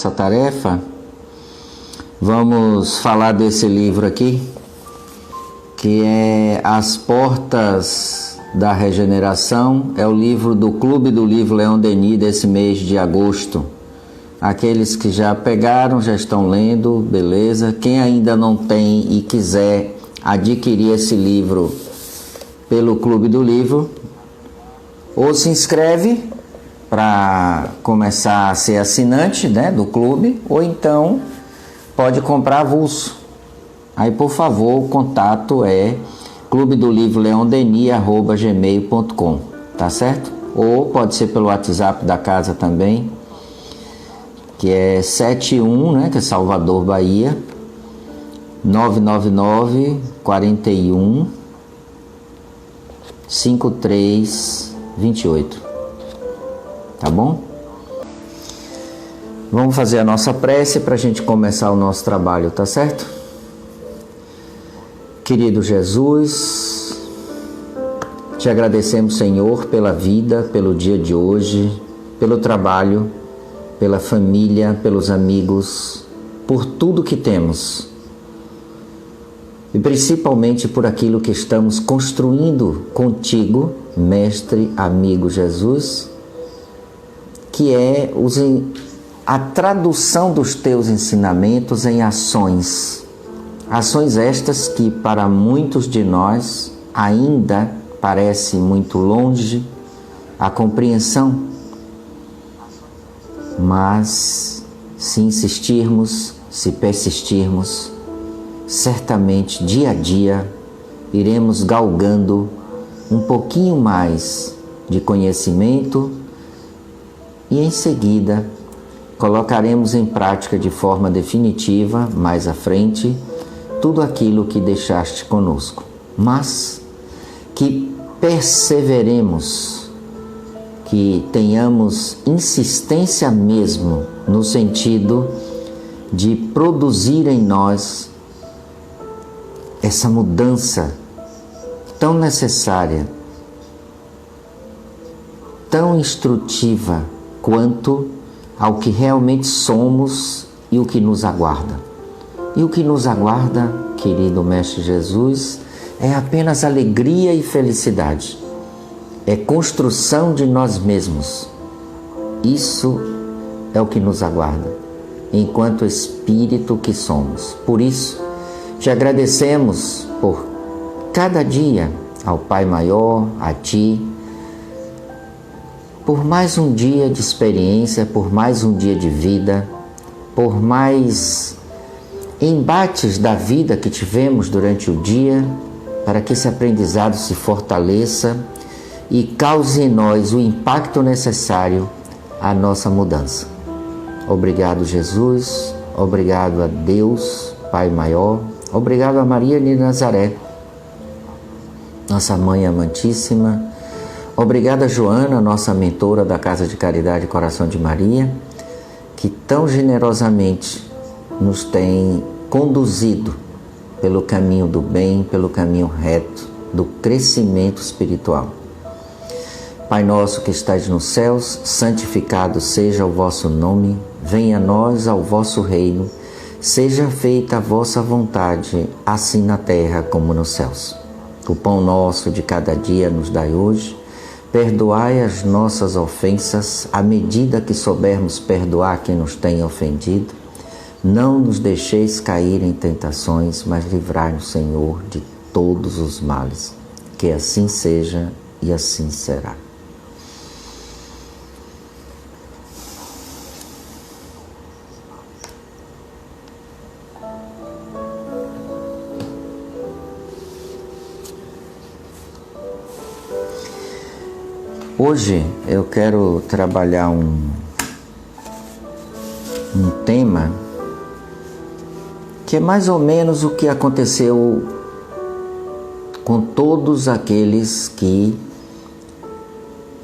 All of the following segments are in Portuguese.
Essa tarefa, vamos falar desse livro aqui, que é As Portas da Regeneração. É o livro do Clube do Livro Leon Denis desse mês de agosto. Aqueles que já pegaram, já estão lendo, beleza. Quem ainda não tem e quiser adquirir esse livro pelo Clube do Livro, ou se inscreve para começar a ser assinante, né, do clube, ou então pode comprar avulso. Aí, por favor, o contato é clubedolivroleondenis@gmail.com, tá certo? Ou pode ser pelo WhatsApp da casa também, que é 71, né, que é Salvador, Bahia, 999 41 53 28. Tá bom? Vamos fazer a nossa prece para a gente começar o nosso trabalho, tá certo? Querido Jesus, te agradecemos, Senhor, pela vida, pelo dia de hoje, pelo trabalho, pela família, pelos amigos, por tudo que temos. E principalmente por aquilo que estamos construindo contigo, Mestre, amigo Jesus, que é a tradução dos teus ensinamentos em ações. Ações estas que para muitos de nós ainda parece muito longe a compreensão, mas se insistirmos, se persistirmos, certamente dia a dia iremos galgando um pouquinho mais de conhecimento e em seguida colocaremos em prática de forma definitiva, mais à frente, tudo aquilo que deixaste conosco. Mas que perseveremos, que tenhamos insistência mesmo no sentido de produzir em nós essa mudança tão necessária, tão instrutiva, quanto ao que realmente somos e o que nos aguarda. E o que nos aguarda, querido Mestre Jesus, é apenas alegria e felicidade. É construção de nós mesmos. Isso é o que nos aguarda, enquanto espírito que somos. Por isso, te agradecemos por cada dia, ao Pai Maior, a Ti, por mais um dia de experiência, por mais um dia de vida, por mais embates da vida que tivemos durante o dia, para que esse aprendizado se fortaleça e cause em nós o impacto necessário à nossa mudança. Obrigado, Jesus, obrigado a Deus, Pai Maior, obrigado a Maria de Nazaré, nossa Mãe amantíssima. Obrigada, Joana, nossa mentora da Casa de Caridade Coração de Maria, que tão generosamente nos tem conduzido pelo caminho do bem, pelo caminho reto, do crescimento espiritual. Pai nosso que estais nos céus, santificado seja o vosso nome, venha a nós ao vosso reino, seja feita a vossa vontade, assim na terra como nos céus. O pão nosso de cada dia nos dai hoje. Perdoai as nossas ofensas, à medida que soubermos perdoar quem nos tem ofendido. Não nos deixeis cair em tentações, mas livrai-nos, Senhor, de todos os males. Que assim seja e assim será. Hoje eu quero trabalhar um tema que é mais ou menos o que aconteceu com todos aqueles que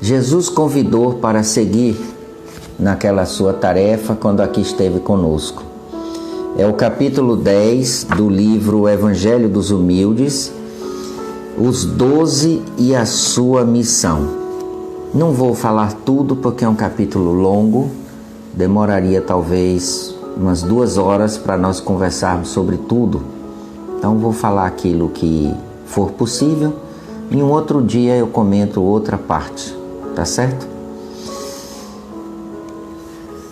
Jesus convidou para seguir naquela sua tarefa quando aqui esteve conosco. É o capítulo 10 do livro Evangelho dos Humildes, os 12 e a sua missão. Não vou falar tudo porque é um capítulo longo, demoraria talvez umas 2 horas para nós conversarmos sobre tudo. Então vou falar aquilo que for possível. Em um outro dia eu comento outra parte, tá certo?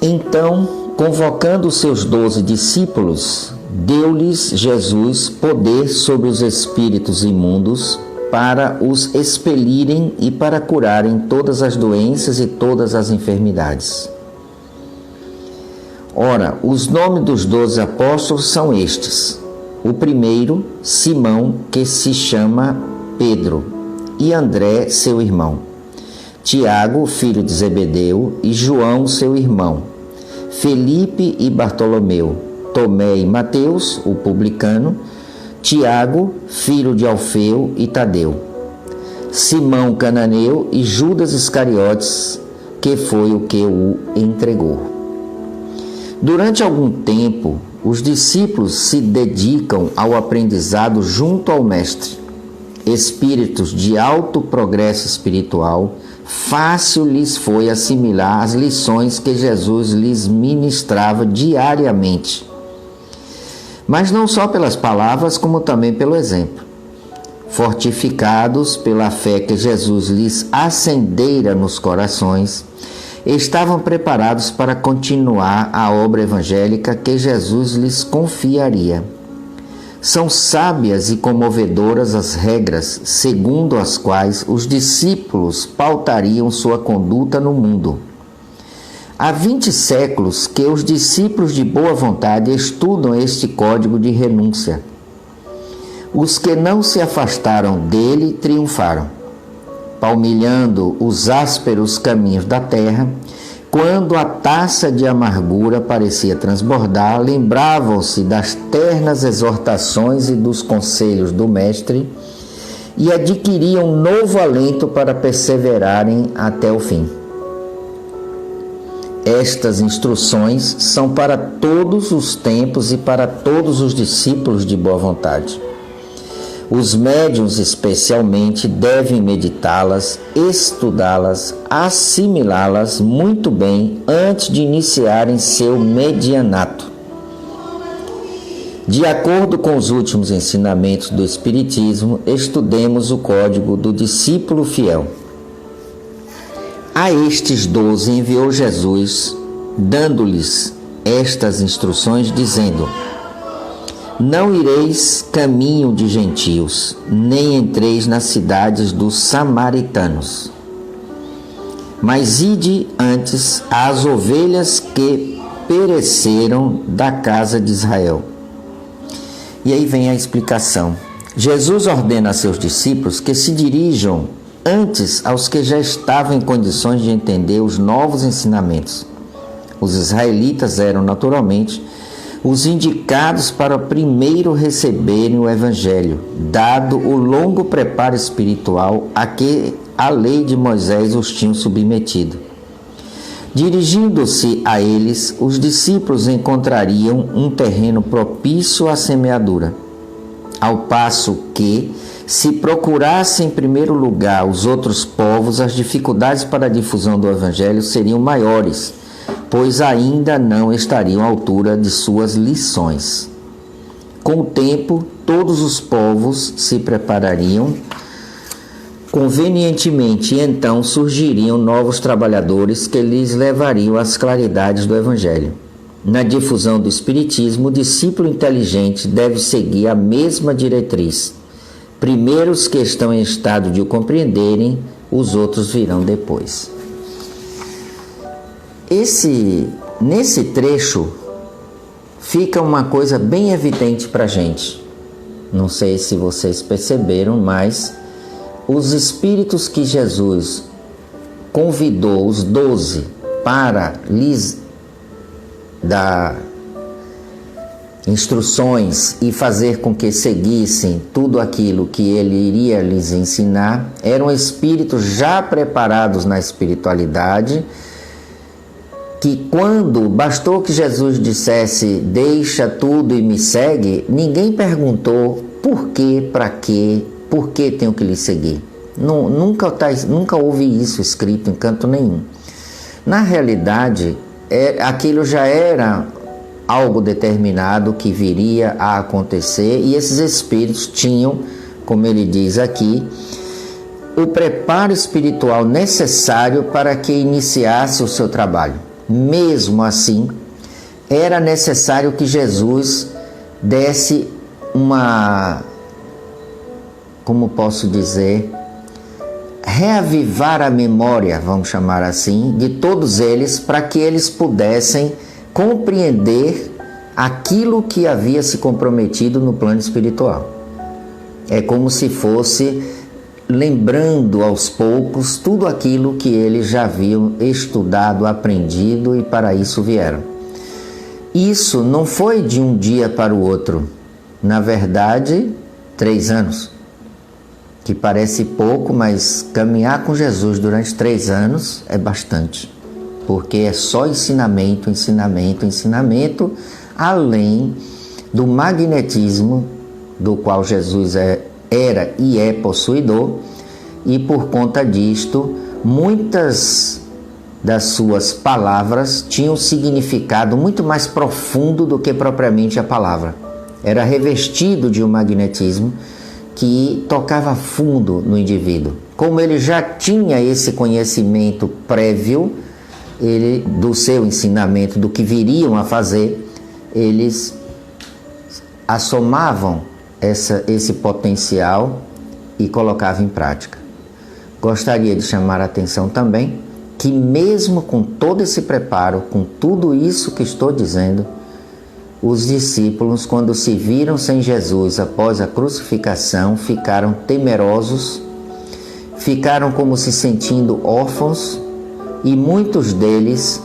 Então, convocando os seus 12 discípulos, deu-lhes Jesus poder sobre os espíritos imundos para os expelirem e para curarem todas as doenças e todas as enfermidades. Ora, os nomes dos 12 apóstolos são estes. O primeiro, Simão, que se chama Pedro, e André, seu irmão. Tiago, filho de Zebedeu, e João, seu irmão. Felipe e Bartolomeu. Tomé e Mateus, o publicano. Tiago, filho de Alfeu e Tadeu. Simão cananeu e Judas Iscariotes, que foi o que o entregou. Durante algum tempo, os discípulos se dedicam ao aprendizado junto ao Mestre. Espíritos de alto progresso espiritual, fácil lhes foi assimilar as lições que Jesus lhes ministrava diariamente. Mas não só pelas palavras, como também pelo exemplo. Fortificados pela fé que Jesus lhes acendera nos corações, estavam preparados para continuar a obra evangélica que Jesus lhes confiaria. São sábias e comovedoras as regras segundo as quais os discípulos pautariam sua conduta no mundo. Há 20 séculos que os discípulos de boa vontade estudam este código de renúncia. Os que não se afastaram dele triunfaram, palmilhando os ásperos caminhos da terra. Quando a taça de amargura parecia transbordar, lembravam-se das ternas exortações e dos conselhos do Mestre e adquiriam novo alento para perseverarem até o fim. Estas instruções são para todos os tempos e para todos os discípulos de boa vontade. Os médiuns, especialmente, devem meditá-las, estudá-las, assimilá-las muito bem antes de iniciarem seu medianato. De acordo com os últimos ensinamentos do Espiritismo, estudemos o código do discípulo fiel. A estes 12 enviou Jesus, dando-lhes estas instruções, dizendo: não ireis caminho de gentios, nem entreis nas cidades dos samaritanos, mas ide antes às ovelhas que pereceram da casa de Israel. E aí vem a explicação. Jesus ordena a seus discípulos que se dirijam antes aos que já estavam em condições de entender os novos ensinamentos. Os israelitas eram, naturalmente, os indicados para primeiro receberem o Evangelho, dado o longo preparo espiritual a que a lei de Moisés os tinha submetido. Dirigindo-se a eles, os discípulos encontrariam um terreno propício à semeadura, ao passo que, se procurassem em primeiro lugar os outros povos, as dificuldades para a difusão do Evangelho seriam maiores, pois ainda não estariam à altura de suas lições. Com o tempo, todos os povos se preparariam convenientemente e então surgiriam novos trabalhadores que lhes levariam às claridades do Evangelho. Na difusão do Espiritismo, o discípulo inteligente deve seguir a mesma diretriz. Primeiro os que estão em estado de o compreenderem, os outros virão depois. Nesse trecho fica uma coisa bem evidente para a gente. Não sei se vocês perceberam, mas os espíritos que Jesus convidou, os 12, para lhes dar instruções e fazer com que seguissem tudo aquilo que ele iria lhes ensinar, eram espíritos já preparados na espiritualidade, que quando bastou que Jesus dissesse deixa tudo e me segue, ninguém perguntou por quê, para quê, por que tenho que lhe seguir. Nunca houve isso escrito em canto nenhum. Na realidade, aquilo já era algo determinado que viria a acontecer, e esses espíritos tinham, como ele diz aqui, o preparo espiritual necessário para que iniciasse o seu trabalho. Mesmo assim, era necessário que Jesus desse como posso dizer, reavivar a memória, vamos chamar assim, de todos eles, para que eles pudessem compreender aquilo que havia se comprometido no plano espiritual. É como se fosse lembrando aos poucos tudo aquilo que eles já haviam estudado, aprendido, e para isso vieram. Isso não foi de um dia para o outro. Na verdade, 3 anos. Que parece pouco, mas caminhar com Jesus durante 3 anos é bastante. Porque é só ensinamento, ensinamento, ensinamento, além do magnetismo do qual Jesus era e é possuidor, e por conta disto, muitas das suas palavras tinham significado muito mais profundo do que propriamente a palavra. Era revestido de um magnetismo que tocava fundo no indivíduo. Como ele já tinha esse conhecimento prévio do seu ensinamento, do que viriam a fazer, eles assomavam esse potencial e colocavam em prática. Gostaria de chamar a atenção também que mesmo com todo esse preparo, com tudo isso que estou dizendo, os discípulos, quando se viram sem Jesus após a crucificação, ficaram temerosos, ficaram como se sentindo órfãos, e muitos deles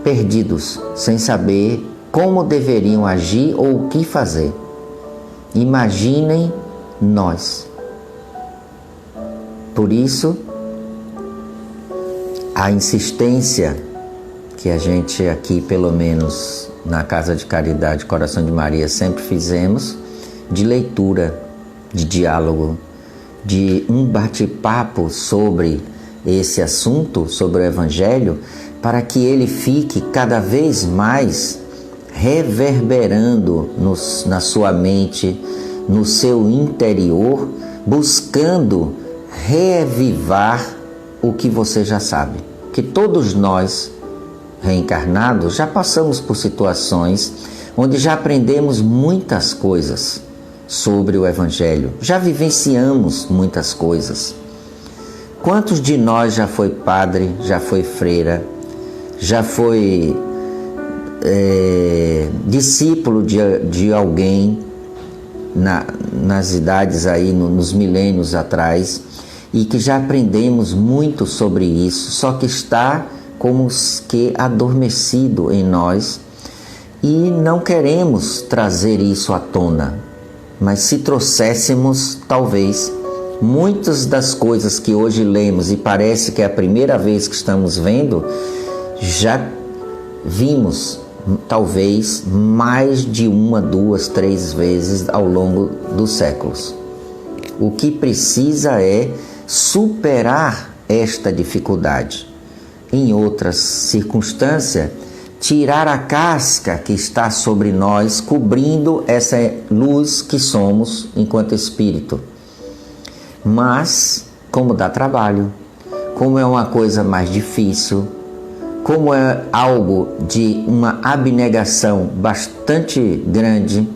perdidos, sem saber como deveriam agir ou o que fazer. Imaginem nós. Por isso, a insistência que a gente aqui, pelo menos na Casa de Caridade Coração de Maria, sempre fizemos, de leitura, de diálogo, de um bate-papo sobre esse assunto, sobre o Evangelho, para que ele fique cada vez mais reverberando na sua mente, no seu interior, buscando reavivar o que você já sabe. Que todos nós, reencarnados, já passamos por situações onde já aprendemos muitas coisas sobre o Evangelho, já vivenciamos muitas coisas. Quantos de nós já foi padre, já foi freira, já foi discípulo de alguém nas idades aí, nos milênios atrás, e que já aprendemos muito sobre isso, só que está como que adormecido em nós e não queremos trazer isso à tona. Mas se trouxéssemos, talvez, muitas das coisas que hoje lemos e parece que é a primeira vez que estamos vendo, já vimos talvez mais de 1, 2, 3 vezes ao longo dos séculos. O que precisa é superar esta dificuldade. Em outras circunstâncias, tirar a casca que está sobre nós, cobrindo essa luz que somos enquanto espírito. Mas, como dá trabalho, como é uma coisa mais difícil, como é algo de uma abnegação bastante grande,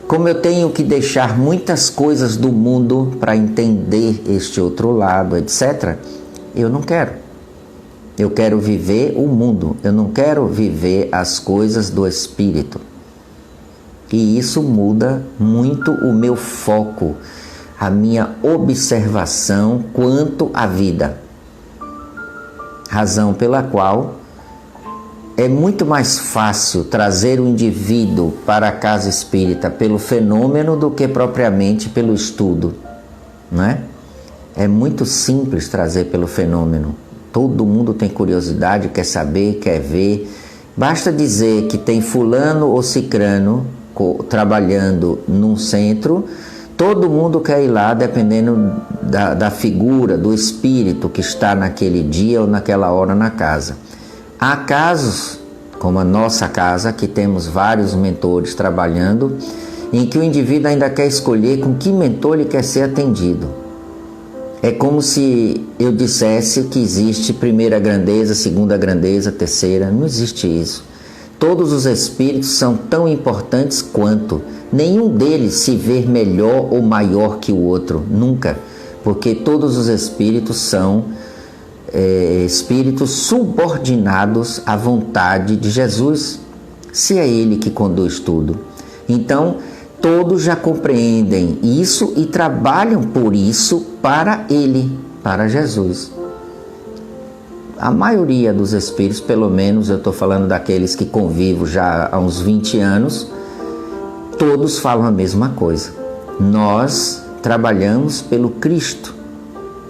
como eu tenho que deixar muitas coisas do mundo para entender este outro lado, etc., eu não quero. Eu quero viver o mundo, eu não quero viver as coisas do espírito. E isso muda muito o meu foco, a minha observação quanto à vida. Razão pela qual é muito mais fácil trazer o indivíduo para a casa espírita pelo fenômeno do que propriamente pelo estudo, não é? É muito simples trazer pelo fenômeno. Todo mundo tem curiosidade, quer saber, quer ver. Basta dizer que tem fulano ou cicrano trabalhando num centro, todo mundo quer ir lá, dependendo da figura, do espírito que está naquele dia ou naquela hora na casa. Há casos como a nossa casa, que temos vários mentores trabalhando, em que o indivíduo ainda quer escolher com que mentor ele quer ser atendido. É como se eu dissesse que existe primeira grandeza, segunda grandeza, terceira. Não existe isso. Todos os espíritos são tão importantes quanto. Nenhum deles se vê melhor ou maior que o outro, nunca. Porque todos os espíritos são espíritos subordinados à vontade de Jesus, se é Ele que conduz tudo. Então, todos já compreendem isso e trabalham por isso para Ele, para Jesus. A maioria dos espíritos, pelo menos eu estou falando daqueles que convivo já há uns 20 anos, todos falam a mesma coisa. Nós trabalhamos pelo Cristo.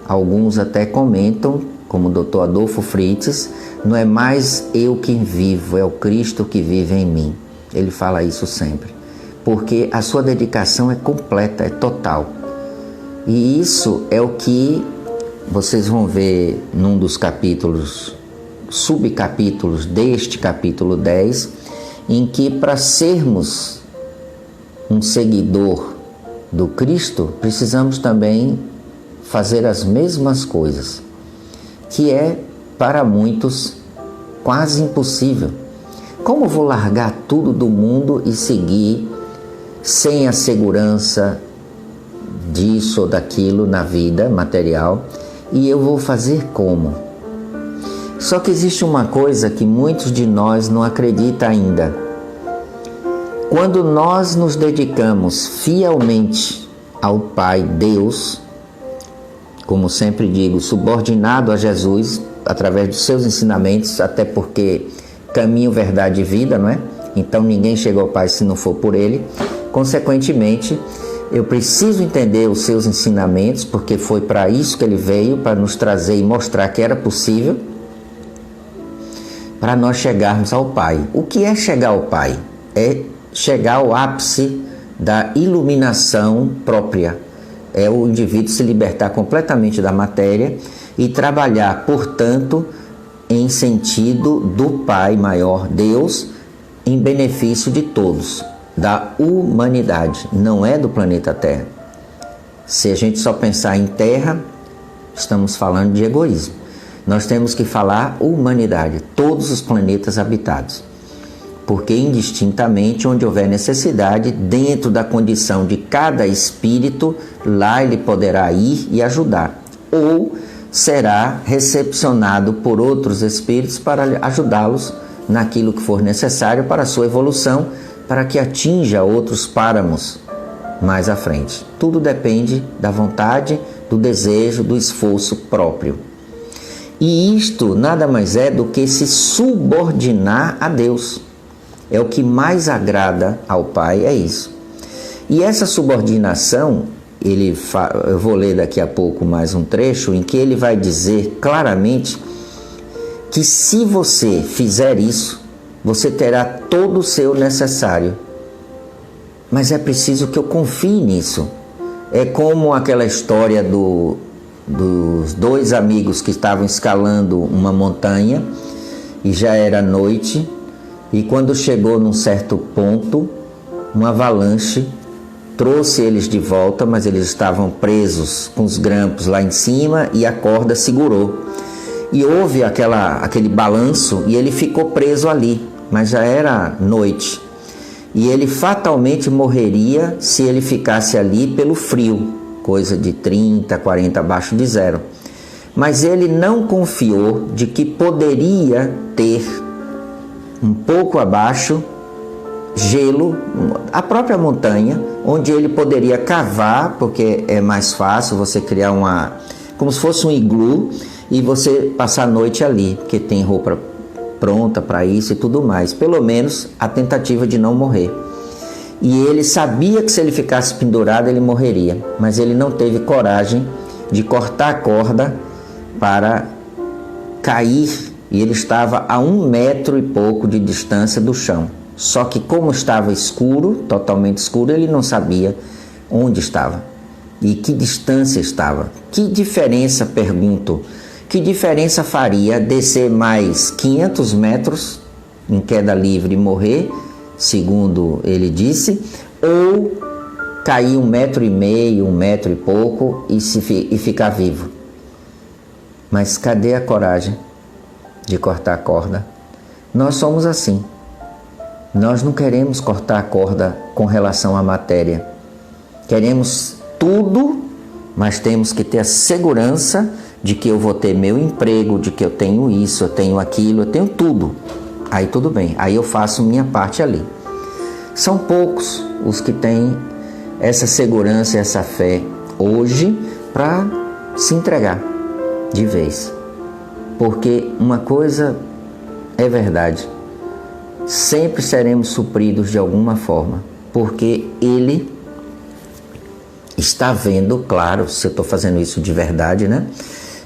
Alguns até comentam, como o Dr. Adolfo Fritz, não é mais eu quem vivo, é o Cristo que vive em mim. Ele fala isso sempre, porque a sua dedicação é completa, é total. E isso é o que vocês vão ver num dos capítulos, subcapítulos deste capítulo 10, em que para sermos um seguidor do Cristo, precisamos também fazer as mesmas coisas, que é para muitos quase impossível. Como vou largar tudo do mundo e seguir sem a segurança disso ou daquilo na vida material? E eu vou fazer como? Só que existe uma coisa que muitos de nós não acreditam ainda. Quando nós nos dedicamos fielmente ao Pai Deus, como sempre digo, subordinado a Jesus, através dos seus ensinamentos, até porque caminho, verdade e vida, não é? Então ninguém chega ao Pai se não for por Ele. Consequentemente, eu preciso entender os seus ensinamentos, porque foi para isso que Ele veio, para nos trazer e mostrar que era possível, para nós chegarmos ao Pai. O que é chegar ao Pai? É chegar ao ápice da iluminação própria. É o indivíduo se libertar completamente da matéria e trabalhar, portanto, em sentido do Pai maior, Deus, em benefício de todos, da humanidade, não é do planeta Terra. Se a gente só pensar em Terra, estamos falando de egoísmo. Nós temos que falar humanidade, todos os planetas habitados. Porque indistintamente, onde houver necessidade, dentro da condição de cada espírito, lá ele poderá ir e ajudar. Ou será recepcionado por outros espíritos para ajudá-los naquilo que for necessário para a sua evolução, para que atinja outros páramos mais à frente. Tudo depende da vontade, do desejo, do esforço próprio. E isto nada mais é do que se subordinar a Deus. É o que mais agrada ao Pai, é isso. E essa subordinação, eu vou ler daqui a pouco mais um trecho, em que ele vai dizer claramente que se você fizer isso, você terá todo o seu necessário. Mas é preciso que eu confie nisso. É como aquela história dos dois amigos que estavam escalando uma montanha e já era noite. E quando chegou num certo ponto, uma avalanche trouxe eles de volta, mas eles estavam presos com os grampos lá em cima e a corda segurou. E houve aquele balanço e ele ficou preso ali, mas já era noite. E ele fatalmente morreria se ele ficasse ali pelo frio, coisa de 30, 40 abaixo de zero. Mas ele não confiou de que poderia ter um pouco abaixo, gelo, a própria montanha, onde ele poderia cavar, porque é mais fácil você criar como se fosse um iglu, e você passar a noite ali, porque tem roupa pronta para isso e tudo mais. Pelo menos a tentativa de não morrer. E ele sabia que se ele ficasse pendurado, ele morreria, mas ele não teve coragem de cortar a corda para cair. E ele estava a 1 metro e pouco de distância do chão. Só que como estava escuro, totalmente escuro, ele não sabia onde estava e que distância estava. Que diferença, pergunto, que diferença faria descer mais 500 metros em queda livre e morrer, segundo ele disse, ou cair 1,5 m, 1 metro e pouco e ficar vivo. Mas cadê a coragem de cortar a corda? Nós somos assim. Nós não queremos cortar a corda com relação à matéria. Queremos tudo, mas temos que ter a segurança de que eu vou ter meu emprego, de que eu tenho isso, eu tenho aquilo, eu tenho tudo. Aí tudo bem, aí eu faço minha parte ali. São poucos os que têm essa segurança e essa fé hoje para se entregar de vez. Porque uma coisa é verdade, sempre seremos supridos de alguma forma, porque Ele está vendo, claro, se eu estou fazendo isso de verdade, né?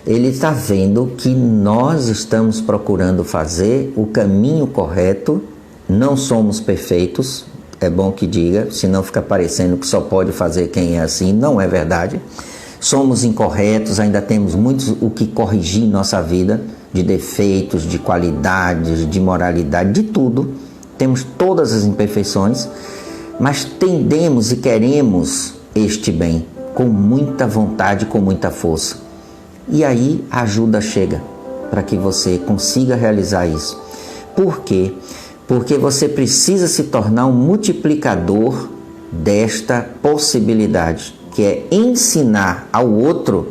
Ele está vendo que nós estamos procurando fazer o caminho correto, não somos perfeitos, é bom que diga, senão fica parecendo que só pode fazer quem é assim, não é verdade. Somos incorretos, ainda temos muito o que corrigir em nossa vida, de defeitos, de qualidades, de moralidade, de tudo. Temos todas as imperfeições, mas tendemos e queremos este bem com muita vontade, com muita força. E aí a ajuda chega para que você consiga realizar isso. Por quê? Porque você precisa se tornar um multiplicador desta possibilidade, que é ensinar ao outro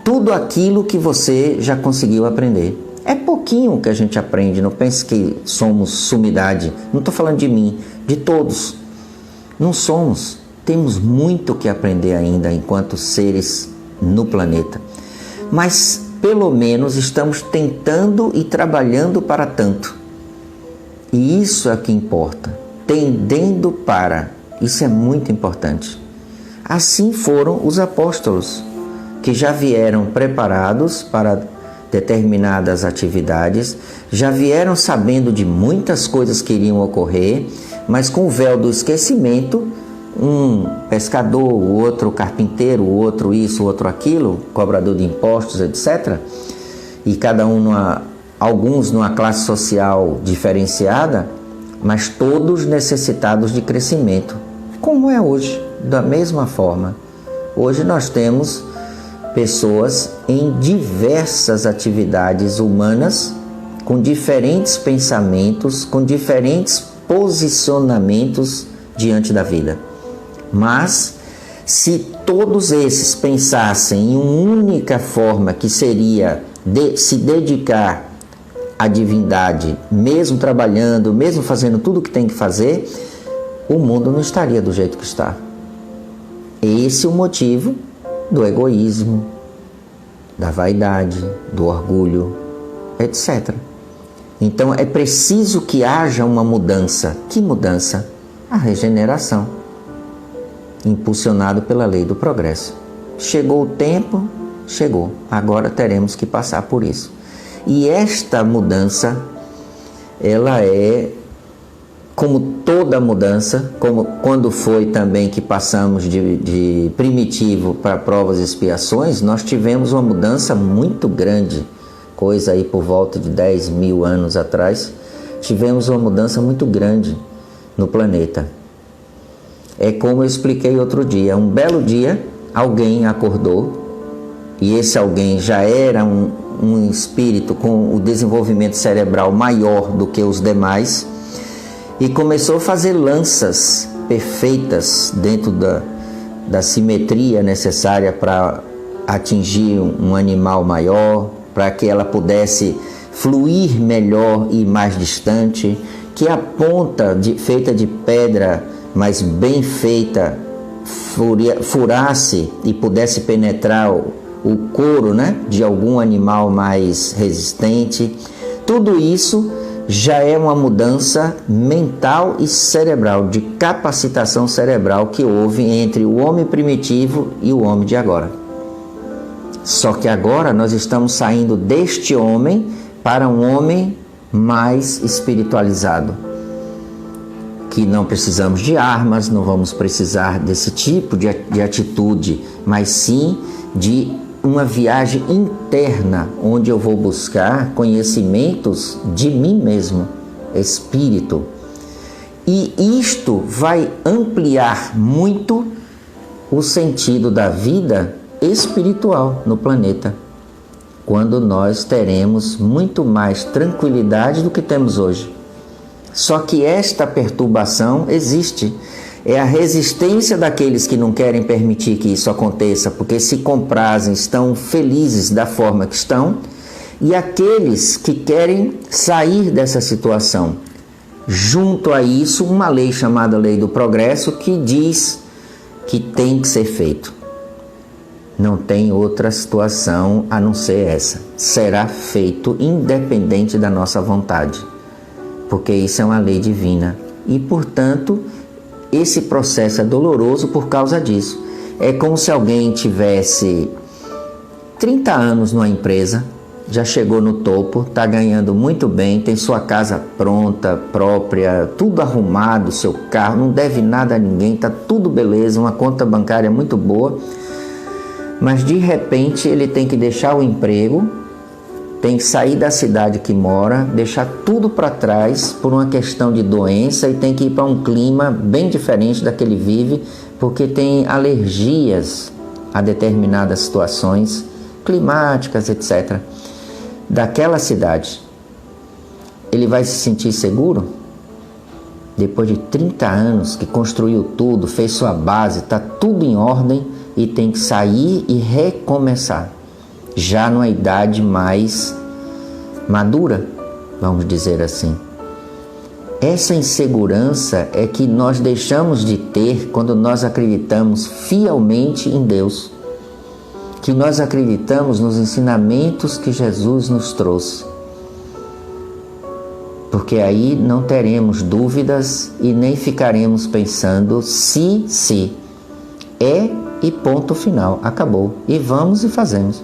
tudo aquilo que você já conseguiu aprender. É pouquinho que a gente aprende, não pense que somos sumidade. Não estou falando de mim, de todos. Não somos. Temos muito que aprender ainda enquanto seres no planeta. Mas, pelo menos, estamos tentando e trabalhando para tanto. E isso é o que importa. Tendendo para. Isso é muito importante. Assim foram os apóstolos, que já vieram preparados para determinadas atividades, já vieram sabendo de muitas coisas que iriam ocorrer, mas com o véu do esquecimento, um pescador, o outro carpinteiro, o outro isso, o outro aquilo, cobrador de impostos, etc. E cada um, alguns numa classe social diferenciada, mas todos necessitados de crescimento, como é hoje. Da mesma forma, hoje nós temos pessoas em diversas atividades humanas, com diferentes pensamentos, com diferentes posicionamentos diante da vida. Mas, se todos esses pensassem em uma única forma, que seria se dedicar à divindade, mesmo trabalhando, mesmo fazendo tudo o que tem que fazer, o mundo não estaria do jeito que está. Esse é o motivo do egoísmo, da vaidade, do orgulho, etc. Então é preciso que haja uma mudança. Que mudança? A regeneração, impulsionado pela lei do progresso. Chegou o tempo, chegou. Agora teremos que passar por isso. E esta mudança, ela é como toda mudança, como quando foi também que passamos de primitivo para provas e expiações, nós tivemos uma mudança muito grande, coisa aí por volta de 10 mil anos atrás, tivemos uma mudança muito grande no planeta. É como eu expliquei outro dia, um belo dia alguém acordou, e esse alguém já era um espírito com o desenvolvimento cerebral maior do que os demais, e começou a fazer lanças perfeitas dentro da simetria necessária para atingir um animal maior, para que ela pudesse fluir melhor e mais distante, que a ponta feita de pedra, mas bem feita, furasse e pudesse penetrar o couro, né, de algum animal mais resistente. Tudo isso já é uma mudança mental e cerebral, de capacitação cerebral que houve entre o homem primitivo e o homem de agora. Só que agora nós estamos saindo deste homem para um homem mais espiritualizado, que não precisamos de armas, não vamos precisar desse tipo de atitude, mas sim de uma viagem interna, onde eu vou buscar conhecimentos de mim mesmo, espírito. E isto vai ampliar muito o sentido da vida espiritual no planeta, quando nós teremos muito mais tranquilidade do que temos hoje. Só que esta perturbação existe. É a resistência daqueles que não querem permitir que isso aconteça, porque se comprazem, estão felizes da forma que estão, e aqueles que querem sair dessa situação. Junto a isso, uma lei chamada Lei do Progresso, que diz que tem que ser feito. Não tem outra situação a não ser essa. Será feito independente da nossa vontade, porque isso é uma lei divina. E, portanto, esse processo é doloroso por causa disso. É como se alguém tivesse 30 anos numa empresa, já chegou no topo, está ganhando muito bem, tem sua casa pronta, própria, tudo arrumado, seu carro, não deve nada a ninguém, está tudo beleza, uma conta bancária muito boa, mas de repente ele tem que deixar o emprego, tem que sair da cidade que mora, deixar tudo para trás por uma questão de doença e tem que ir para um clima bem diferente da que ele vive, porque tem alergias a determinadas situações climáticas, etc., daquela cidade. Ele vai se sentir seguro? Depois de 30 anos que construiu tudo, fez sua base, está tudo em ordem e tem que sair e recomeçar. Já numa idade mais madura, vamos dizer assim. Essa insegurança é que nós deixamos de ter quando nós acreditamos fielmente em Deus, que nós acreditamos nos ensinamentos que Jesus nos trouxe. Porque aí não teremos dúvidas e nem ficaremos pensando se é e ponto final, acabou. E vamos e fazemos.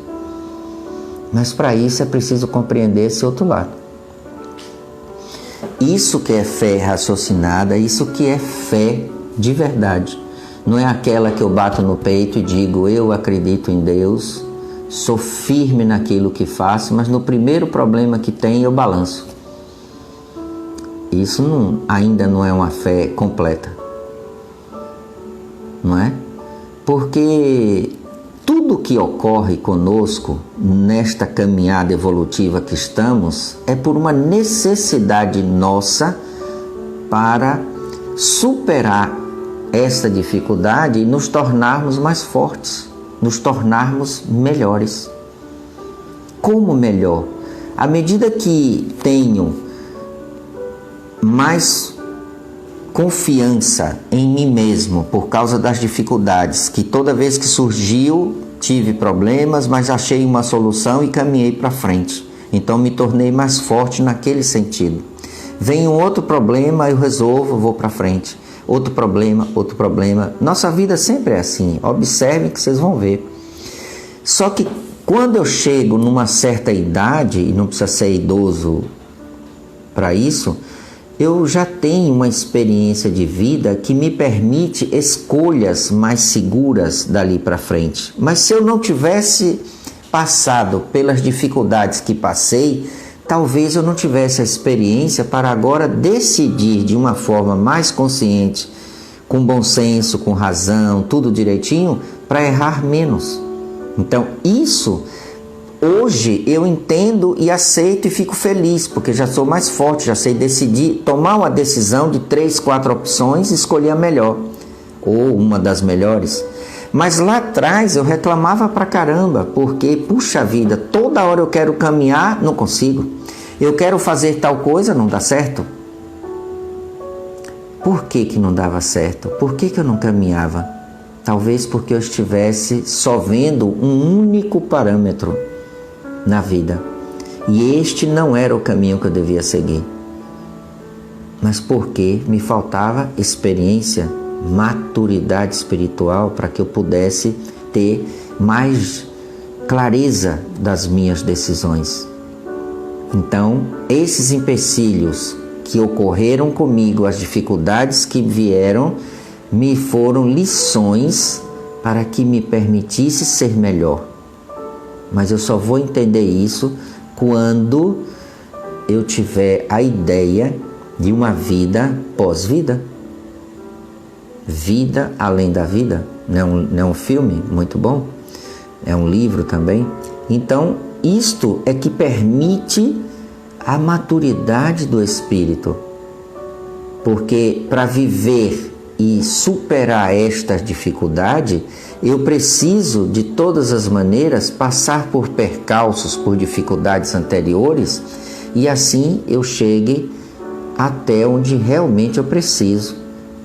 Mas para isso é preciso compreender esse outro lado. Isso que é fé raciocinada, isso que é fé de verdade. Não é aquela que eu bato no peito e digo, eu acredito em Deus, sou firme naquilo que faço, mas no primeiro problema que tem eu balanço. Isso ainda não é uma fé completa. Não é? Porque tudo que ocorre conosco nesta caminhada evolutiva que estamos é por uma necessidade nossa para superar essa dificuldade e nos tornarmos mais fortes, nos tornarmos melhores. Como melhor? À medida que tenho mais confiança em mim mesmo por causa das dificuldades, que toda vez que surgiu tive problemas, mas achei uma solução e caminhei para frente. Então me tornei mais forte naquele sentido. Vem um outro problema, eu resolvo, vou para frente. Outro problema. Nossa vida sempre é assim. Observem que vocês vão ver. Só que quando eu chego numa certa idade, e não precisa ser idoso para isso, eu já tenho uma experiência de vida que me permite escolhas mais seguras dali para frente. Mas se eu não tivesse passado pelas dificuldades que passei, talvez eu não tivesse a experiência para agora decidir de uma forma mais consciente, com bom senso, com razão, tudo direitinho, para errar menos. Então, isso, hoje eu entendo e aceito e fico feliz, porque já sou mais forte, já sei decidir, tomar uma decisão de 3, 4 opções e escolher a melhor, ou uma das melhores. Mas lá atrás eu reclamava pra caramba, porque, puxa vida, toda hora eu quero caminhar, não consigo. Eu quero fazer tal coisa, não dá certo. Por que não dava certo? Por que eu não caminhava? Talvez porque eu estivesse só vendo um único parâmetro na vida. E este não era o caminho que eu devia seguir. Mas porque me faltava experiência, maturidade espiritual para que eu pudesse ter mais clareza das minhas decisões. Então, esses empecilhos que ocorreram comigo, as dificuldades que vieram, me foram lições para que me permitisse ser melhor. Mas eu só vou entender isso quando eu tiver a ideia de uma vida pós-vida. Vida além da vida. Não é um filme muito bom? É um livro também. Então, isto é que permite a maturidade do espírito. Porque para viver e superar esta dificuldade, eu preciso, de todas as maneiras, passar por percalços, por dificuldades anteriores, e assim eu chegue até onde realmente eu preciso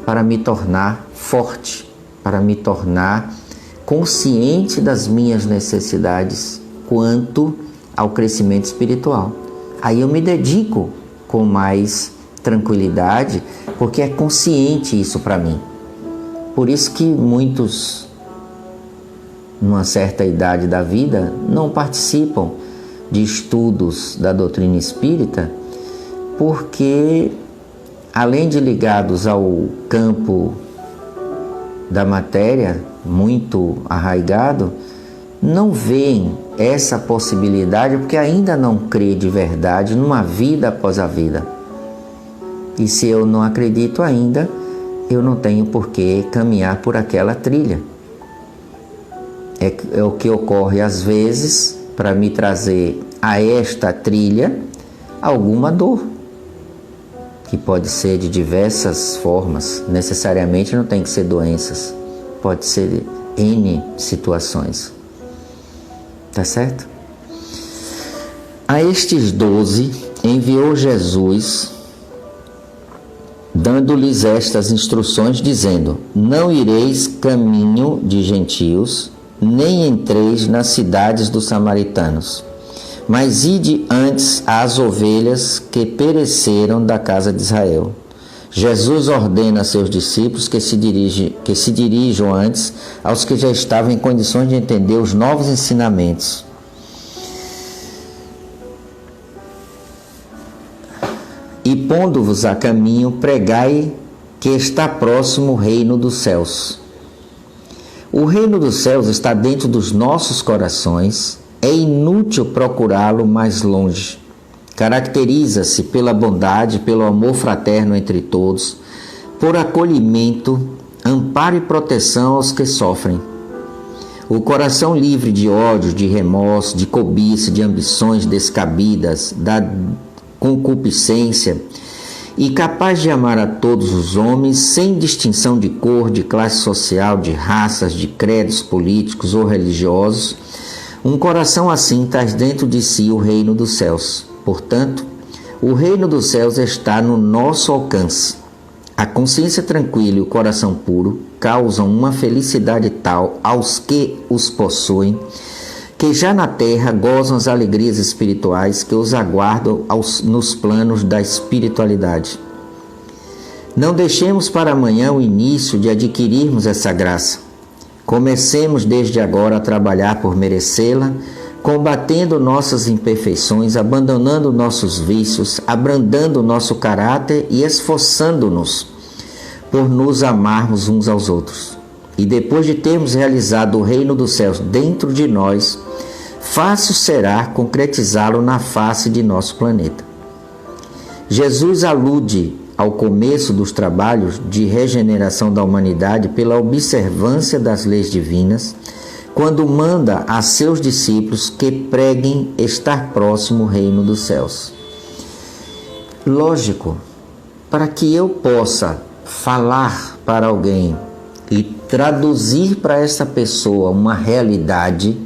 para me tornar forte, para me tornar consciente das minhas necessidades quanto ao crescimento espiritual. Aí eu me dedico com mais tranquilidade, porque é consciente isso para mim. Por isso que muitos, numa certa idade da vida, não participam de estudos da doutrina espírita, porque, além de ligados ao campo da matéria, muito arraigado, não veem essa possibilidade, porque ainda não crê de verdade numa vida após a vida. E se eu não acredito ainda, eu não tenho por que caminhar por aquela trilha. É o que ocorre às vezes para me trazer a esta trilha alguma dor, que pode ser de diversas formas, necessariamente não tem que ser doenças, pode ser N situações. Tá certo? A estes 12 enviou Jesus, dando-lhes estas instruções, dizendo: não ireis caminho de gentios, nem entreis nas cidades dos samaritanos, mas ide antes às ovelhas que pereceram da casa de Israel. Jesus ordena a seus discípulos que se dirijam antes aos que já estavam em condições de entender os novos ensinamentos. E pondo-vos a caminho, pregai que está próximo o reino dos céus. O reino dos céus está dentro dos nossos corações. É inútil procurá-lo mais longe. Caracteriza-se pela bondade, pelo amor fraterno entre todos, por acolhimento, amparo e proteção aos que sofrem. O coração livre de ódio, de remorso, de cobiça, de ambições descabidas, da concupiscência, e capaz de amar a todos os homens, sem distinção de cor, de classe social, de raças, de credos políticos ou religiosos. Um coração assim traz dentro de si o reino dos céus. Portanto, o reino dos céus está no nosso alcance. A consciência tranquila e o coração puro causam uma felicidade tal aos que os possuem, que já na terra gozam as alegrias espirituais que os aguardam nos planos da espiritualidade. Não deixemos para amanhã o início de adquirirmos essa graça. Comecemos desde agora a trabalhar por merecê-la, combatendo nossas imperfeições, abandonando nossos vícios, abrandando nosso caráter e esforçando-nos por nos amarmos uns aos outros. E depois de termos realizado o reino dos céus dentro de nós, fácil será concretizá-lo na face de nosso planeta. Jesus alude ao começo dos trabalhos de regeneração da humanidade pela observância das leis divinas, quando manda a seus discípulos que preguem estar próximo o reino dos céus. Lógico, para que eu possa falar para alguém e traduzir para essa pessoa uma realidade,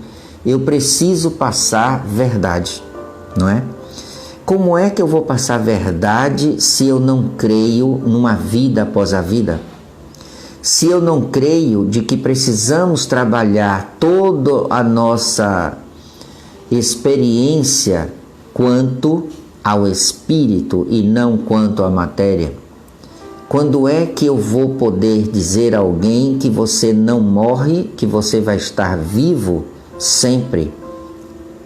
eu preciso passar verdade, não é? Como é que eu vou passar verdade se eu não creio numa vida após a vida? Se eu não creio de que precisamos trabalhar toda a nossa experiência quanto ao espírito e não quanto à matéria? Quando é que eu vou poder dizer a alguém que você não morre, que você vai estar vivo sempre?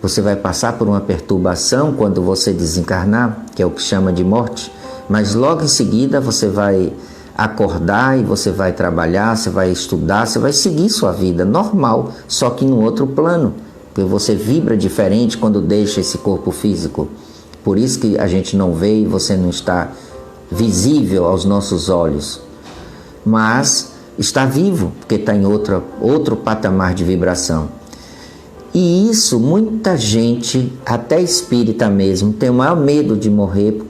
Você vai passar por uma perturbação quando você desencarnar, que é o que chama de morte, mas logo em seguida você vai acordar e você vai trabalhar, você vai estudar, você vai seguir sua vida normal, só que no outro plano, porque você vibra diferente quando deixa esse corpo físico. Por isso que a gente não vê e você não está visível aos nossos olhos, mas está vivo, porque está em outro patamar de vibração. E isso, muita gente, até espírita mesmo, tem o maior medo de morrer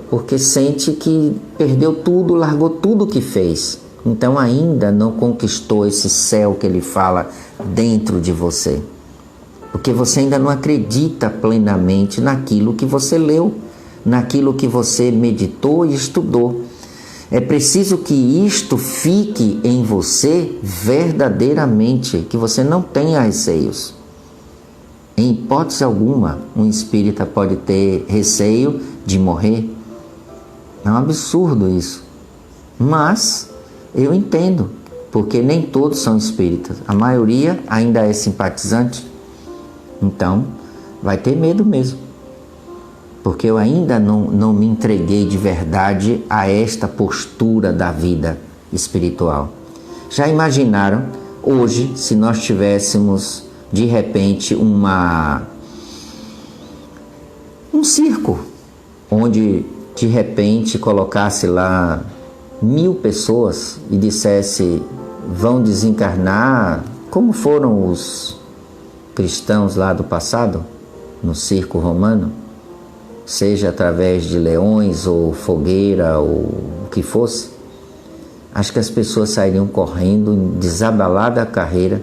porque sente que perdeu tudo, largou tudo que fez. Então ainda não conquistou esse céu que ele fala dentro de você. Porque você ainda não acredita plenamente naquilo que você leu, naquilo que você meditou e estudou. É preciso que isto fique em você verdadeiramente, que você não tenha receios. Em hipótese alguma, um espírita pode ter receio de morrer. É um absurdo isso. Mas eu entendo, porque nem todos são espíritas. A maioria ainda é simpatizante. Então, vai ter medo mesmo. Porque eu ainda não me entreguei de verdade a esta postura da vida espiritual. Já imaginaram, hoje, se nós tivéssemos, de repente, um circo, onde, de repente, colocasse lá 1000 pessoas e dissesse, vão desencarnar, como foram os cristãos lá do passado, no circo romano, seja através de leões ou fogueira ou o que fosse, acho que as pessoas sairiam correndo, desabalada a carreira,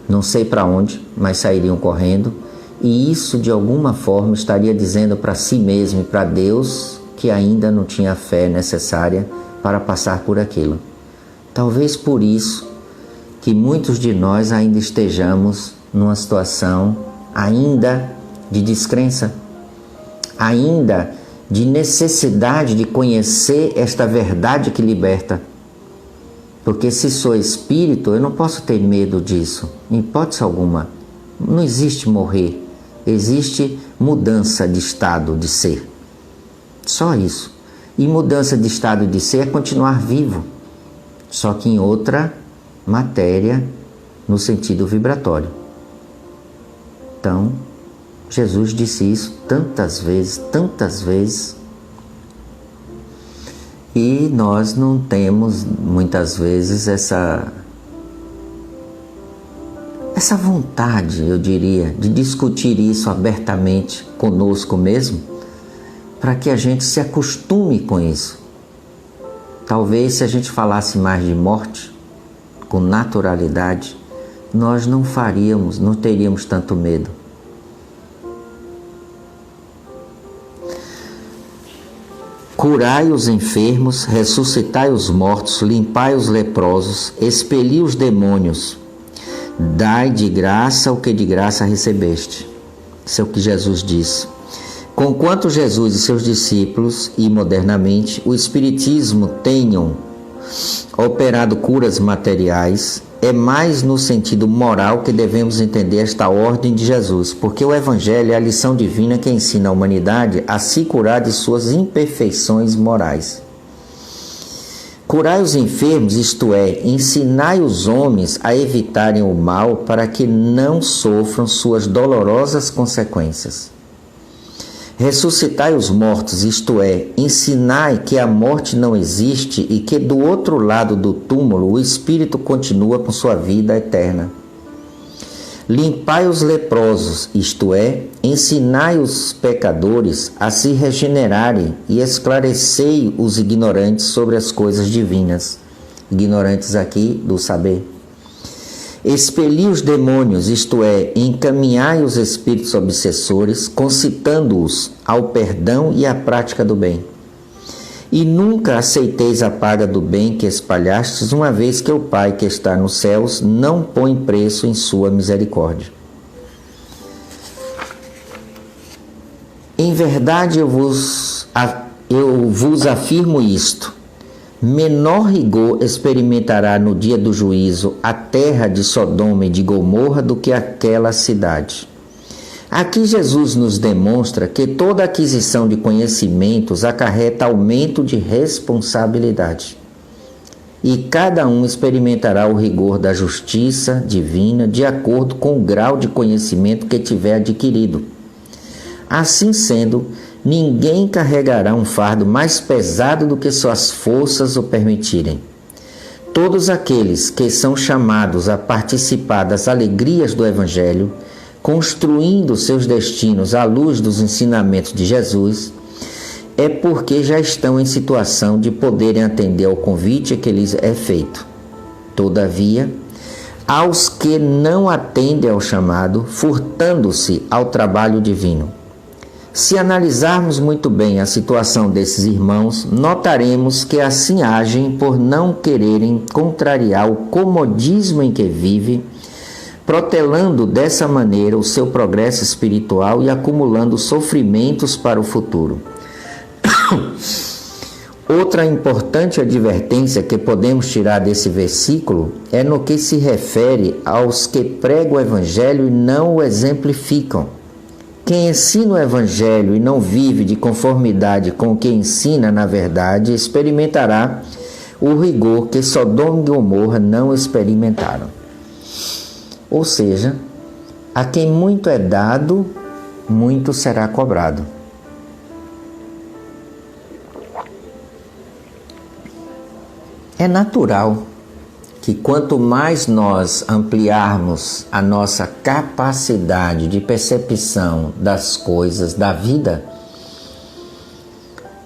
não sei para onde, mas sairiam correndo, e isso de alguma forma estaria dizendo para si mesmo e para Deus que ainda não tinha a fé necessária para passar por aquilo. Talvez por isso que muitos de nós ainda estejamos numa situação ainda de descrença, ainda de necessidade de conhecer esta verdade que liberta. Porque se sou espírito, eu não posso ter medo disso, em hipótese alguma. Não existe morrer, existe mudança de estado de ser. Só isso. E mudança de estado de ser é continuar vivo, só que em outra matéria, no sentido vibratório. Então, Jesus disse isso tantas vezes, e nós não temos muitas vezes essa vontade, eu diria, de discutir isso abertamente conosco mesmo, para que a gente se acostume com isso. Talvez se a gente falasse mais de morte, com naturalidade, nós não teríamos tanto medo. Curai os enfermos, ressuscitai os mortos, limpai os leprosos, expeli os demônios, dai de graça o que de graça recebeste. Isso é o que Jesus disse. Conquanto Jesus e seus discípulos, e modernamente, o Espiritismo tenham operado curas materiais, é mais no sentido moral que devemos entender esta ordem de Jesus, porque o Evangelho é a lição divina que ensina a humanidade a se curar de suas imperfeições morais. Curai os enfermos, isto é, ensinai os homens a evitarem o mal para que não sofram suas dolorosas consequências. Ressuscitai os mortos, isto é, ensinai que a morte não existe e que do outro lado do túmulo o espírito continua com sua vida eterna. Limpai os leprosos, isto é, ensinai os pecadores a se regenerarem e esclarecei os ignorantes sobre as coisas divinas. Ignorantes aqui do saber. Expeli os demônios, isto é, encaminhai os espíritos obsessores, concitando-os ao perdão e à prática do bem. E nunca aceiteis a paga do bem que espalhastes, uma vez que o Pai que está nos céus não põe preço em sua misericórdia. Em verdade eu vos afirmo isto. Menor rigor experimentará no dia do juízo a terra de Sodoma e de Gomorra do que aquela cidade. Aqui Jesus nos demonstra que toda aquisição de conhecimentos acarreta aumento de responsabilidade. E cada um experimentará o rigor da justiça divina de acordo com o grau de conhecimento que tiver adquirido. Assim sendo, Ninguém carregará um fardo mais pesado do que suas forças o permitirem. Todos aqueles que são chamados a participar das alegrias do Evangelho, construindo seus destinos à luz dos ensinamentos de Jesus, é porque já estão em situação de poderem atender ao convite que lhes é feito. Todavia, aos que não atendem ao chamado, furtando-se ao trabalho divino. Se analisarmos muito bem a situação desses irmãos, notaremos que assim agem por não quererem contrariar o comodismo em que vive, protelando dessa maneira o seu progresso espiritual e acumulando sofrimentos para o futuro. Outra importante advertência que podemos tirar desse versículo é no que se refere aos que pregam o Evangelho e não o exemplificam. Quem ensina o Evangelho e não vive de conformidade com o que ensina na verdade, experimentará o rigor que Sodoma e Gomorra não experimentaram. Ou seja, a quem muito é dado, muito será cobrado. É natural que quanto mais nós ampliarmos a nossa capacidade de percepção das coisas da vida,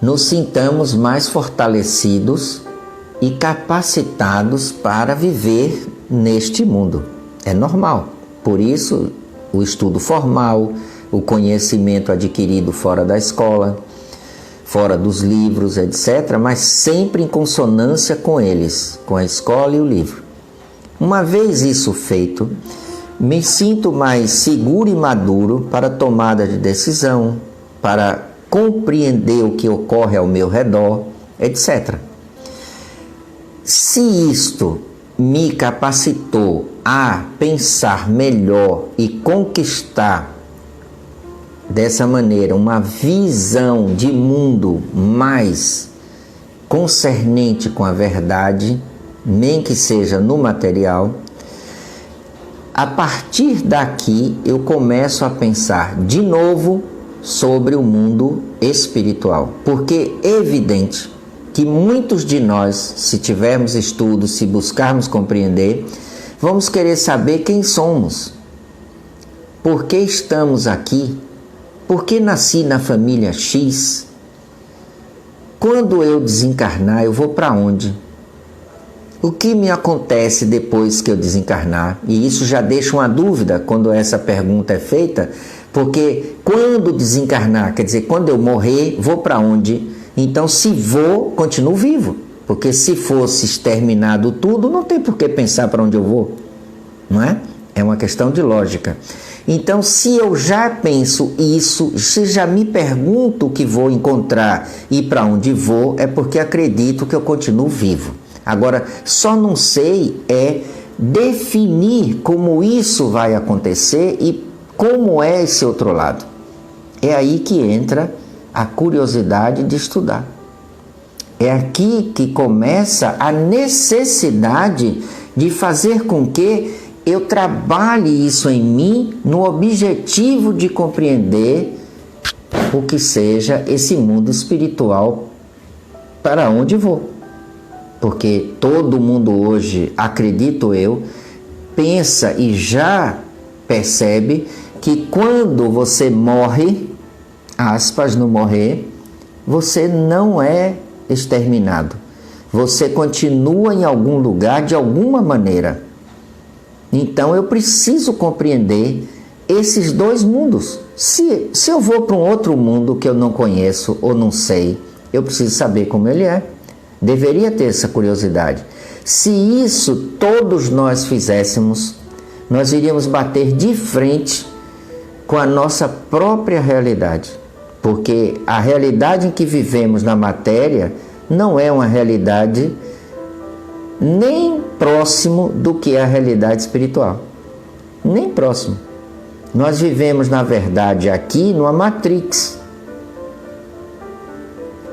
nos sintamos mais fortalecidos e capacitados para viver neste mundo. É normal. Por isso, o estudo formal, o conhecimento adquirido fora da escola, fora dos livros, etc., mas sempre em consonância com eles, com a escola e o livro. Uma vez isso feito, me sinto mais seguro e maduro para a tomada de decisão, para compreender o que ocorre ao meu redor, etc. Se isto me capacitou a pensar melhor e conquistar dessa maneira uma visão de mundo mais concernente com a verdade, nem que seja no material, a partir daqui eu começo a pensar de novo sobre o mundo espiritual, porque é evidente que muitos de nós, se tivermos estudos, se buscarmos compreender, vamos querer saber quem somos, por que estamos aqui, por que nasci na família X, quando eu desencarnar eu vou para onde, o que me acontece depois que eu desencarnar, e isso já deixa uma dúvida quando essa pergunta é feita, porque quando desencarnar, quer dizer, quando eu morrer, vou para onde? Então, se vou, continuo vivo. Porque se fosse exterminado tudo, não tem por que pensar para onde eu vou. Não é? É uma questão de lógica. Então, se eu já penso isso, se já me pergunto o que vou encontrar e para onde vou, é porque acredito que eu continuo vivo. Agora, só não sei definir como isso vai acontecer e como é esse outro lado. É aí que entra a curiosidade de estudar. É aqui que começa a necessidade de fazer com que eu trabalhe isso em mim no objetivo de compreender o que seja esse mundo espiritual para onde vou. Porque todo mundo hoje, acredito eu, pensa e já percebe que quando você morre, aspas, no morrer, você não é exterminado. Você continua em algum lugar de alguma maneira. Então eu preciso compreender esses dois mundos. Se eu vou para um outro mundo que eu não conheço ou não sei, eu preciso saber como ele é. Deveria ter essa curiosidade. Se isso todos nós fizéssemos, nós iríamos bater de frente com a nossa própria realidade. Porque a realidade em que vivemos na matéria não é uma realidade nem próximo do que é a realidade espiritual. Nem próximo. Nós vivemos, na verdade, aqui numa Matrix.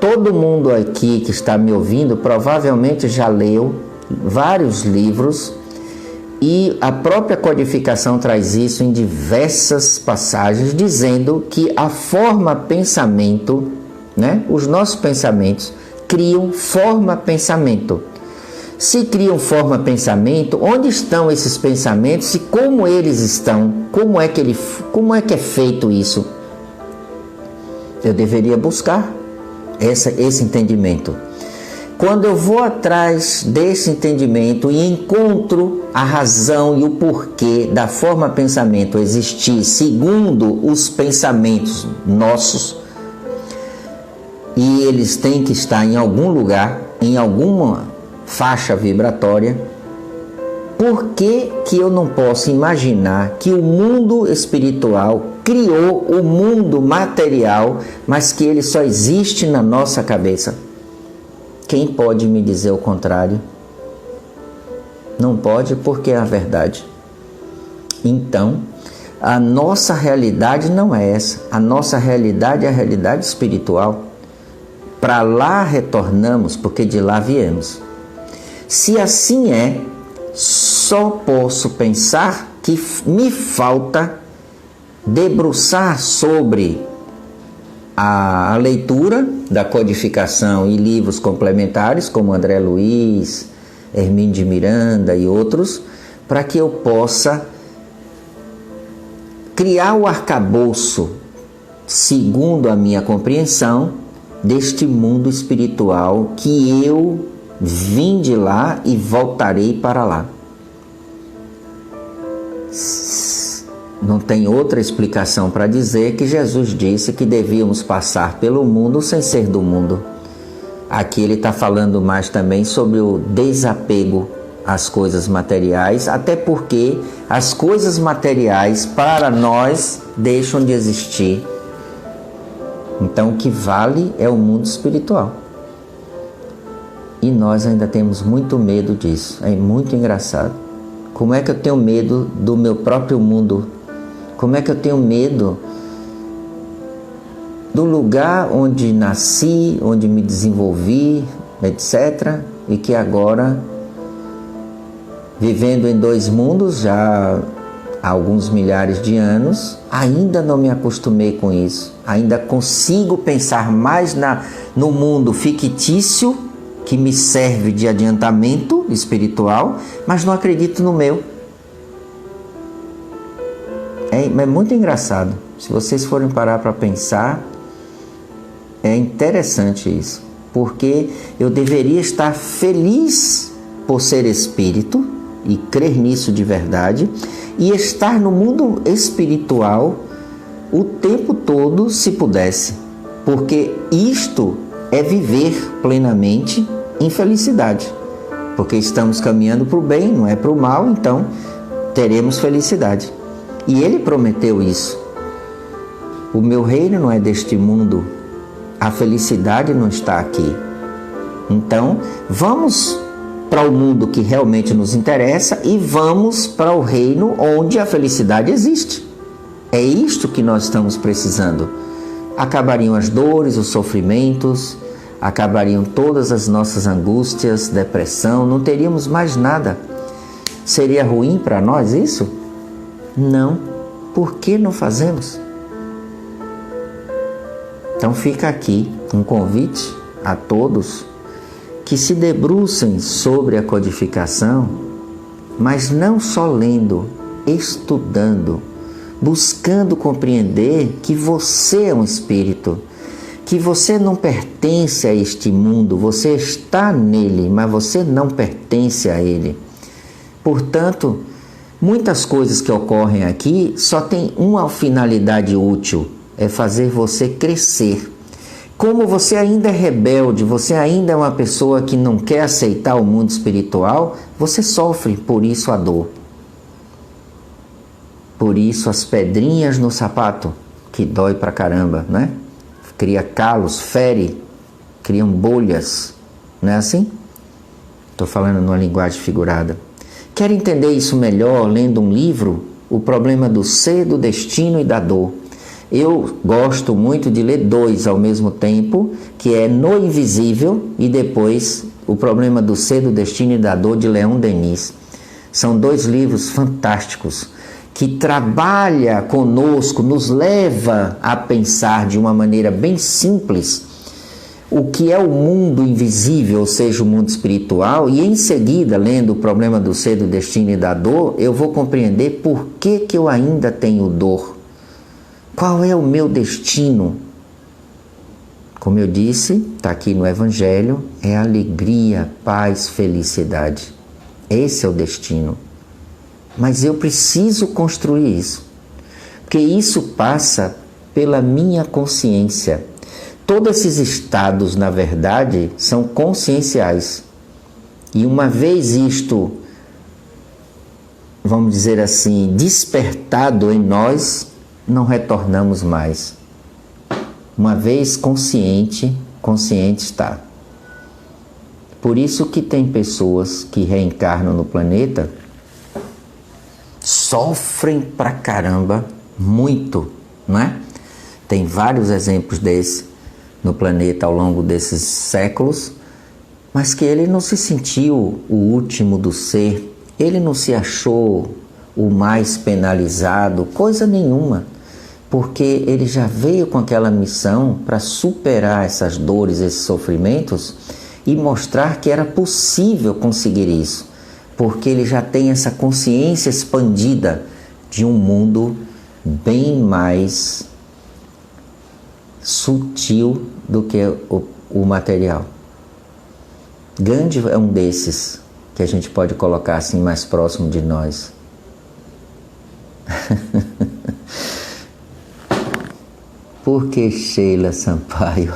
Todo mundo aqui que está me ouvindo provavelmente já leu vários livros E a própria codificação traz isso em diversas passagens, dizendo que a forma pensamento, né, os nossos pensamentos criam forma pensamento. Se criam forma pensamento, onde estão esses pensamentos e como eles estão? Como é que é feito isso? Eu deveria buscar esse entendimento. Quando eu vou atrás desse entendimento e encontro a razão e o porquê da forma pensamento existir segundo os pensamentos nossos, e eles têm que estar em algum lugar, em alguma faixa vibratória, por que que eu não posso imaginar que o mundo espiritual criou o mundo material, mas que ele só existe na nossa cabeça? Quem pode me dizer o contrário? Não pode, porque é a verdade. Então, a nossa realidade não é essa. A nossa realidade é a realidade espiritual. Para lá retornamos, porque de lá viemos. Se assim é, só posso pensar que me falta debruçar sobre a leitura da codificação e livros complementares, como André Luiz, Hermínio de Miranda e outros, para que eu possa criar o arcabouço, segundo a minha compreensão, deste mundo espiritual que eu vim de lá e voltarei para lá. Não tem outra explicação para dizer que Jesus disse que devíamos passar pelo mundo sem ser do mundo. Aqui ele está falando mais também sobre o desapego às coisas materiais, até porque as coisas materiais para nós deixam de existir. Então o que vale é o mundo espiritual. E nós ainda temos muito medo disso. É muito engraçado. Como é que eu tenho medo do meu próprio mundo? Como é que eu tenho medo do lugar onde nasci, onde me desenvolvi, etc. E que agora, vivendo em dois mundos já há alguns milhares de anos, ainda não me acostumei com isso. Ainda consigo pensar mais no mundo fictício, que me serve de adiantamento espiritual, mas não acredito no meu. É muito engraçado. Se vocês forem parar para pensar, é interessante isso. Porque eu deveria estar feliz por ser espírito e crer nisso de verdade, e estar no mundo espiritual o tempo todo, se pudesse. Porque isto é viver plenamente em felicidade. Porque estamos caminhando para o bem, não é para o mal, então teremos felicidade. E ele prometeu isso. O meu reino não é deste mundo. A felicidade não está aqui. Então, vamos para o mundo que realmente nos interessa e vamos para o reino onde a felicidade existe. É isto que nós estamos precisando. Acabariam as dores, os sofrimentos, acabariam todas as nossas angústias, depressão, não teríamos mais nada. Seria ruim para nós isso? Não. Por que não fazemos? Então fica aqui um convite a todos que se debrucem sobre a codificação, mas não só lendo, estudando, buscando compreender que você é um espírito, que você não pertence a este mundo, você está nele, mas você não pertence a ele. Portanto, muitas coisas que ocorrem aqui só tem uma finalidade útil, é fazer você crescer. Como você ainda é rebelde, você ainda é uma pessoa que não quer aceitar o mundo espiritual, você sofre por isso a dor. Por isso as pedrinhas no sapato, que dói pra caramba, né? Cria calos, fere, criam bolhas, não é assim? Estou falando numa linguagem figurada. Quer entender isso melhor lendo um livro? O problema do ser, do destino e da dor. Eu gosto muito de ler dois ao mesmo tempo, que é No Invisível e depois O Problema do Ser, do Destino e da Dor, de Leon Denis. São 2 livros fantásticos que trabalha conosco, nos leva a pensar de uma maneira bem simples o que é o mundo invisível, ou seja, o mundo espiritual, e em seguida, lendo o Problema do Ser, do Destino e da Dor, eu vou compreender por que eu ainda tenho dor. Qual é o meu destino? Como eu disse, está aqui no Evangelho, é alegria, paz, felicidade. Esse é o destino. Mas eu preciso construir isso, porque isso passa pela minha consciência. Todos esses estados, na verdade, são conscienciais. E uma vez isto, vamos dizer assim, despertado em nós, não retornamos mais. Uma vez consciente, consciente está. Por isso que tem pessoas que reencarnam no planeta, sofrem pra caramba, muito, não é? Tem vários exemplos desse no planeta ao longo desses séculos, mas que ele não se sentiu o último do ser, ele não se achou o mais penalizado, coisa nenhuma, porque ele já veio com aquela missão para superar essas dores, esses sofrimentos e mostrar que era possível conseguir isso, porque ele já tem essa consciência expandida de um mundo bem mais sutil do que o material. Gandhi é um desses que a gente pode colocar assim mais próximo de nós. Por que Sheila Sampaio?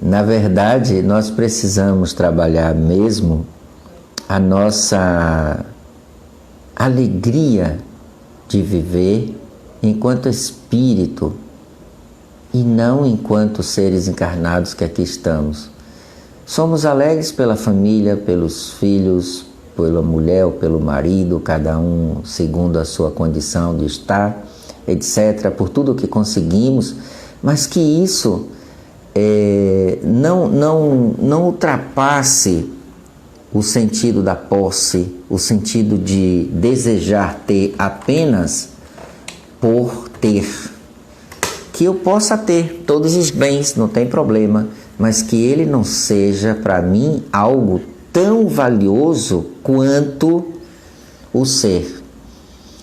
Na verdade, nós precisamos trabalhar mesmo a nossa alegria de viver enquanto espírito e não enquanto seres encarnados que aqui estamos. Somos alegres pela família, pelos filhos, pela mulher ou pelo marido, cada um segundo a sua condição de estar, etc., por tudo que conseguimos, mas que isso não ultrapasse o sentido da posse, o sentido de desejar ter apenas por ter. Que eu possa ter todos os bens, não tem problema, mas que ele não seja para mim algo tão valioso quanto o ser.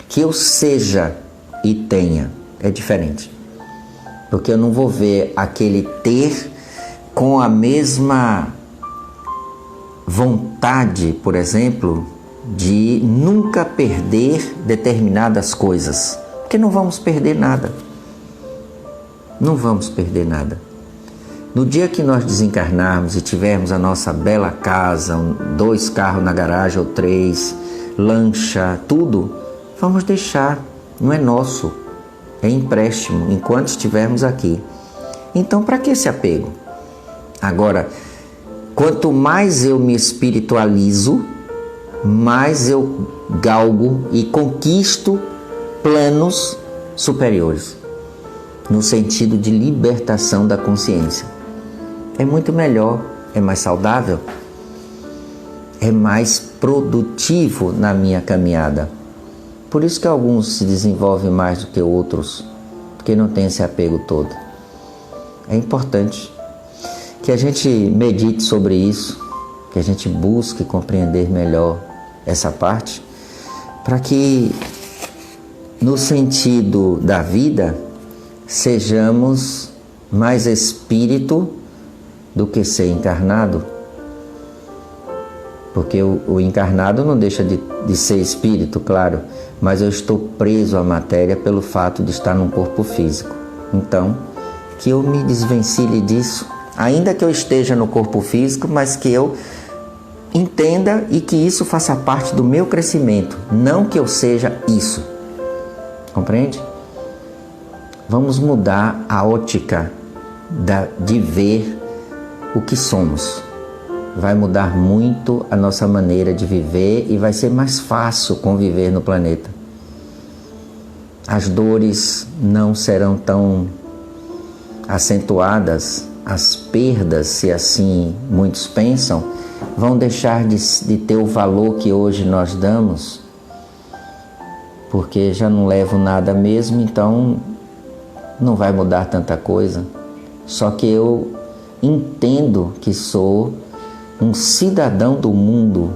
Que eu seja e tenha, é diferente. Porque eu não vou ver aquele ter com a mesma vontade, por exemplo, de nunca perder determinadas coisas. Porque não vamos perder nada. Não vamos perder nada. No dia que nós desencarnarmos e tivermos a nossa bela casa, 2 carros na garagem ou 3, lancha, tudo, vamos deixar. Não é nosso. É empréstimo enquanto estivermos aqui. Então, para que esse apego? Agora, quanto mais eu me espiritualizo, mais eu galgo e conquisto planos superiores, no sentido de libertação da consciência. É muito melhor, é mais saudável, é mais produtivo na minha caminhada. Por isso que alguns se desenvolvem mais do que outros, porque não tem esse apego todo. É importante que a gente medite sobre isso, que a gente busque compreender melhor essa parte, para que, no sentido da vida, sejamos mais espírito do que ser encarnado. Porque o encarnado não deixa de ser espírito, claro, mas eu estou preso à matéria pelo fato de estar num corpo físico. Então, que eu me desvencilhe disso, ainda que eu esteja no corpo físico, mas que eu entenda e que isso faça parte do meu crescimento, não que eu seja isso. Compreende? Vamos mudar a ótica de ver o que somos. Vai mudar muito a nossa maneira de viver e vai ser mais fácil conviver no planeta. As dores não serão tão acentuadas, as perdas, se assim muitos pensam, vão deixar de ter o valor que hoje nós damos, porque já não levo nada mesmo, então não vai mudar tanta coisa. Só que eu entendo que sou um cidadão do mundo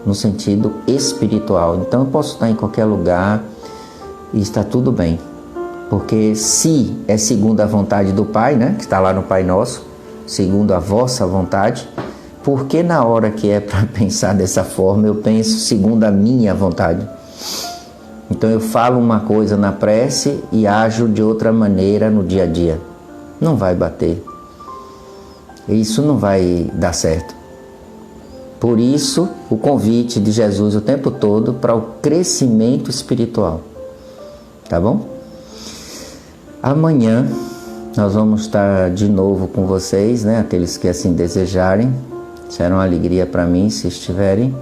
no sentido espiritual. Então eu posso estar em qualquer lugar e está tudo bem. Porque se é segundo a vontade do Pai, né, que está lá no Pai Nosso, segundo a vossa vontade, por que na hora que é para pensar dessa forma eu penso segundo a minha vontade? Então eu falo uma coisa na prece e ajo de outra maneira no dia a dia. Não vai bater. Isso não vai dar certo. Por isso, o convite de Jesus o tempo todo para o crescimento espiritual. Tá bom? Amanhã nós vamos estar de novo com vocês, né? Aqueles que assim desejarem. Será uma alegria para mim se estiverem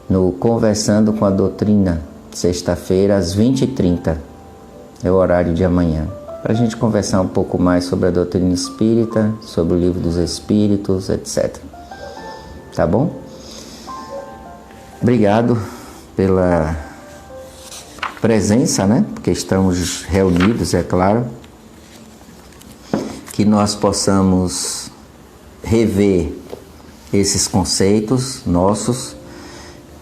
no Conversando com a Doutrina, sexta-feira às 20h30. É o horário de amanhã. Para a gente conversar um pouco mais sobre a doutrina espírita, sobre o Livro dos Espíritos, etc. Tá bom? Obrigado pela presença, né? Porque estamos reunidos, é claro. Que nós possamos rever esses conceitos nossos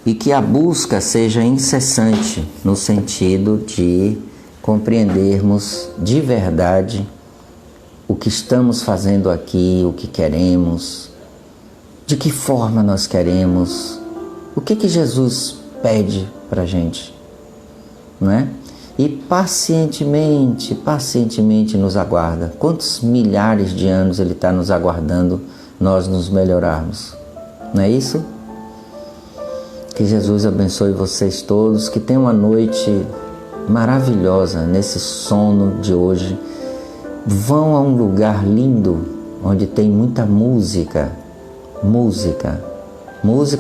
e que a busca seja incessante no sentido de compreendermos de verdade o que estamos fazendo aqui, o que queremos, de que forma nós queremos, o que Jesus pede para a gente, não é? E pacientemente nos aguarda. Quantos milhares de anos Ele está nos aguardando nós nos melhorarmos, não é isso? Que Jesus abençoe vocês todos, que tenham uma noite maravilhosa nesse sono de hoje. Vão a um lugar lindo, onde tem muita música. Música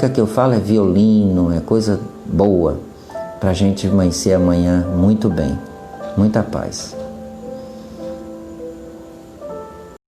que eu falo é violino, é coisa boa, para a gente amanhecer amanhã muito bem. Muita paz.